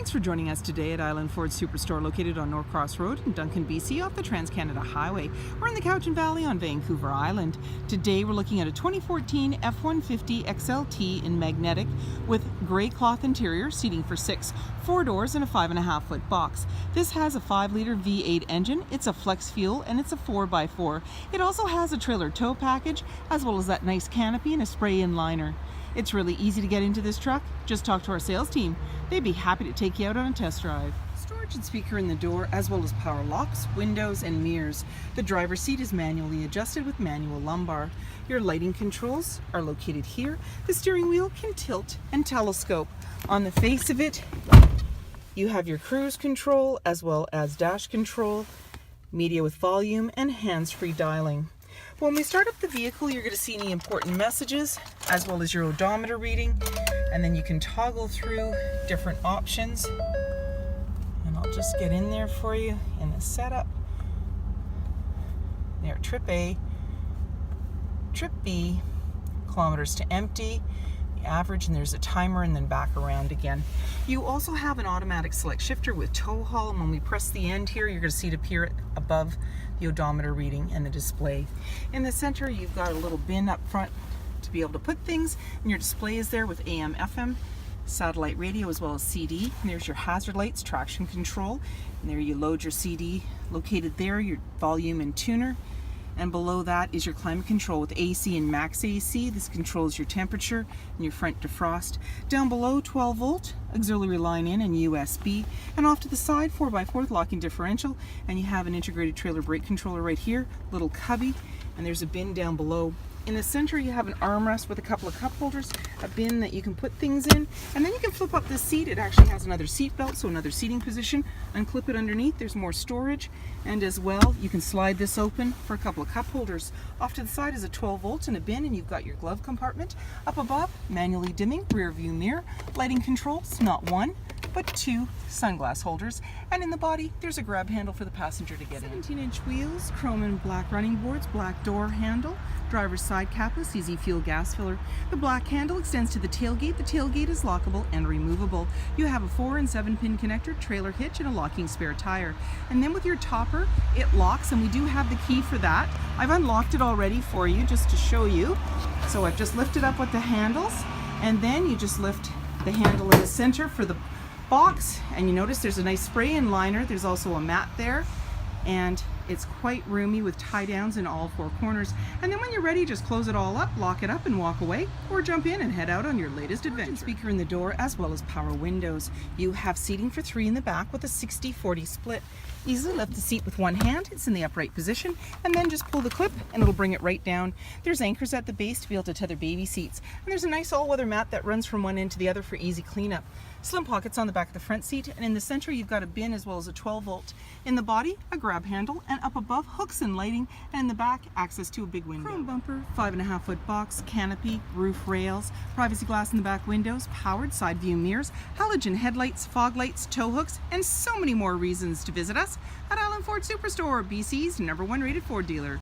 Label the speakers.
Speaker 1: Thanks for joining us today at Island Ford Superstore, located on Norcross Road in Duncan, BC, off the Trans-Canada Highway. We're in the Cowichan Valley on Vancouver Island. Today we're looking at a 2014 F-150 XLT in magnetic with gray cloth interior, seating for 6, 4 doors, and a 5.5 foot box. This has a 5-liter V8 engine, it's a flex fuel, and it's a 4x4. It also has a trailer tow package, as well as that nice canopy and a spray-in liner. It's really easy to get into this truck. Just talk to our sales team. They'd be happy to take you out on a test drive. Storage and speaker in the door, as well as power locks, windows, and mirrors. The driver's seat is manually adjusted with manual lumbar. Your lighting controls are located here. The steering wheel can tilt and telescope. On the face of it, you have your cruise control, as well as dash control, media with volume, and hands-free dialing. When we start up the vehicle, you're going to see any important messages, as well as your odometer reading, and then you can toggle through different options. And I'll just get in there for you in the setup. There, trip A, trip B, kilometers to empty, the average, and there's a timer, and then back around again. You also have an automatic select shifter with tow haul, and when we press the end here, you're going to see it appear above the odometer reading and the display. In the center, you've got a little bin up front to be able to put things, and your display is there with AM, FM, satellite radio, as well as CD. And there's your hazard lights, traction control, and there you load your CD located there, your volume and tuner. And below that is your climate control with AC and max AC. This controls your temperature and your front defrost. Down below, 12 volt, auxiliary line in, and USB. And off to the side, 4x4 locking differential. And you have an integrated trailer brake controller right here, little cubby, and there's a bin down below. In the center, you have an armrest with a couple of cup holders, a bin that you can put things in, and then you can flip up this seat. It actually has another seat belt, so another seating position. Unclip it underneath, there's more storage, and as well, you can slide this open for a couple of cup holders. Off to the side is a 12 volt and a bin, and you've got your glove compartment. Up above, manually dimming rear view mirror, lighting controls, not one, but 2 sunglass holders, and in the body there's a grab handle for the passenger to get in. 17-inch wheels, chrome and black running boards, black door handle, driver's side capless, easy fuel gas filler. The black handle extends to the tailgate. The tailgate is lockable and removable. You have a 4 and 7 pin connector, trailer hitch, and a locking spare tire. And then with your topper, it locks, and we do have the key for that. I've unlocked it already for you just to show you. So I've just lifted up with the handles, and then you just lift the handle in the center for the box, and you notice there's a nice spray-in liner. There's also a mat there, and it's quite roomy with tie downs in all 4 corners. And then when you're ready, just close it all up, lock it up, and walk away, or jump in and head out on your latest adventure. Speaker in the door, as well as power windows. You have seating for 3 in the back with a 60-40 split. Easily lift the seat with one hand, it's in the upright position, and then just pull the clip and it'll bring it right down. There's anchors at the base to be able to tether baby seats, and there's a nice all-weather mat that runs from one end to the other for easy cleanup. Slim pockets on the back of the front seat, and in the center you've got a bin as well as a 12 volt. In the body, a grab handle, and up above, hooks and lighting, and in the back, access to a big window. Chrome bumper, 5.5 foot box, canopy, roof rails, privacy glass in the back windows, powered side view mirrors, halogen headlights, fog lights, tow hooks, and so many more reasons to visit us at Island Ford Superstore, BC's #1 rated Ford dealer.